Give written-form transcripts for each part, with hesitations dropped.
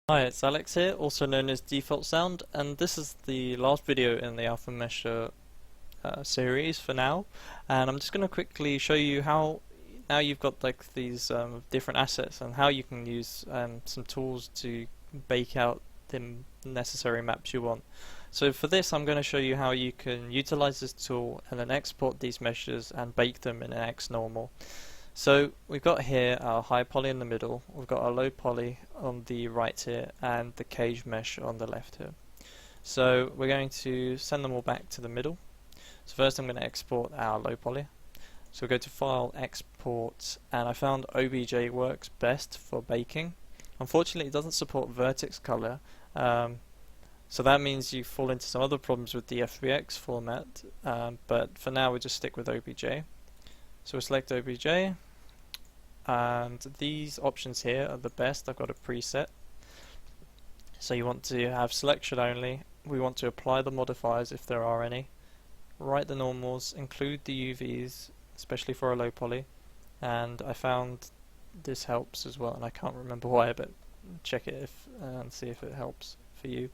Hi, it's Alex here, also known as Defaultsound, and this is the last video in the Alpha Mesher series for now. And I'm just going to quickly show you how now you've got like these different assets and how you can use some tools to bake out the necessary maps you want. So for this, I'm going to show you how you can utilize this tool and then export these meshes and bake them in an xNormal. So we've got here our high poly in the middle, we've got our low poly on the right here, and the cage mesh on the left here. So we're going to send them all back to the middle. So first I'm going to export our low poly. So we'll go to File, Export, and I found OBJ works best for baking. Unfortunately it doesn't support vertex color, so that means you fall into some other problems with the FBX format, but for now we'll just stick with OBJ. So we'll select OBJ, and these options here are the best. I've got a preset. So you want to have selection only. We want to apply the modifiers if there are any. Write the normals, include the UVs, especially for a low poly. And I found this helps as well, and I can't remember why, but check it and see if it helps for you.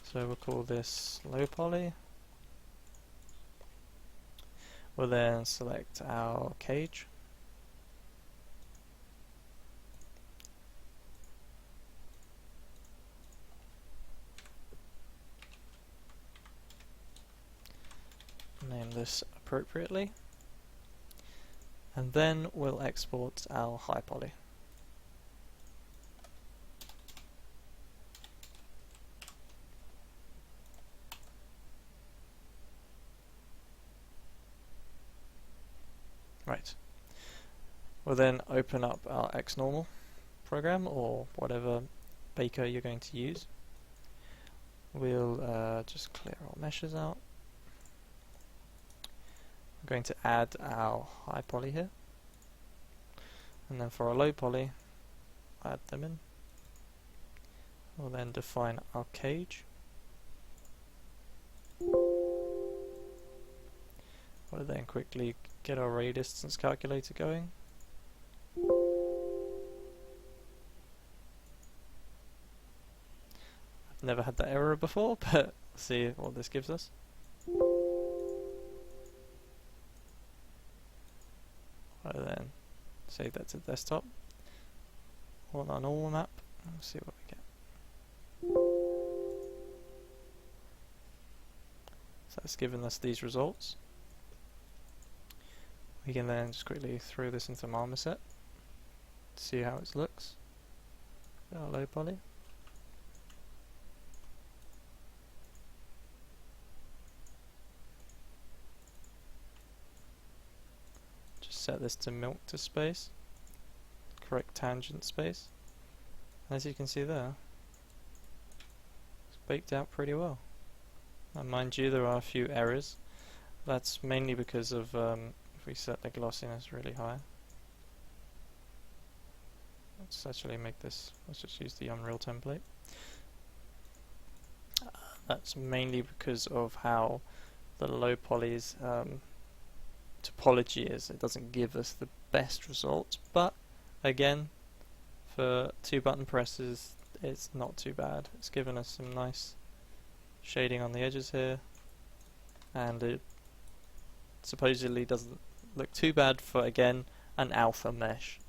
So we'll call this low poly. We'll then select our cage. Name this appropriately, and then we'll export our high poly. Right. We'll then open up our xNormal program or whatever baker you're going to use. We'll just clear our meshes out. I'm going to add our high poly here, and then for our low poly, add them in. We'll then define our cage. We'll then quickly get our ray distance calculator going. I've never had that error before, but let's see what this gives us. We'll then save that to desktop. On our normal map, we'll see what we get. So that's given us these results. We can then just quickly throw this into Marmoset to see how it looks. Our low poly. Just set this to milk to space, correct tangent space. And as you can see there, it's baked out pretty well. And mind you, there are a few errors. That's mainly because of if we set the glossiness really high. Let's actually make this, let's just use the Unreal template. That's mainly because of how the low poly's topology is. It doesn't give us the best results, but again, for 2 button presses, it's not too bad. It's given us some nice shading on the edges here, and it supposedly doesn't look too bad for, again, an alpha mesh.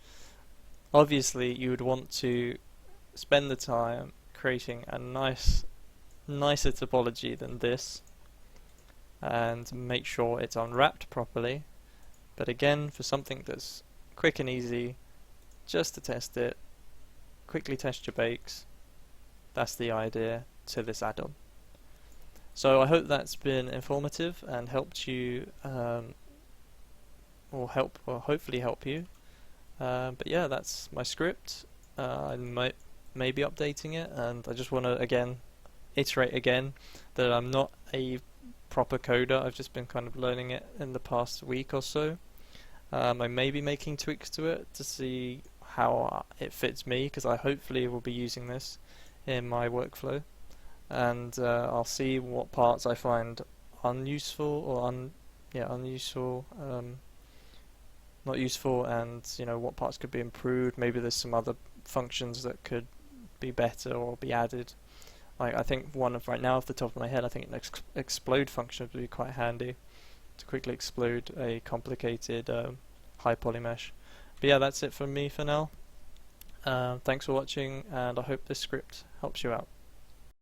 Obviously you would want to spend the time creating a nicer topology than this and make sure it's unwrapped properly, but again, for something that's quick and easy, just to test it, quickly test your bakes, that's the idea to this add-on. So I hope that's been informative and helped you, or hopefully help you. But yeah, that's my script. I may be updating it, and I just want to again iterate again that I'm not a proper coder. I've just been kind of learning it in the past week or so. I may be making tweaks to it to see how it fits me, because I hopefully will be using this in my workflow. And I'll see what parts I find unuseful or unuseful, not useful, and what parts could be improved. Maybe there's some other functions that could be better or be added. Like I think one of right now off the top of my head, I think an explode function would be quite handy to quickly explode a complicated high poly mesh. But yeah, that's it from me for now. Thanks for watching, and I hope this script helps you out.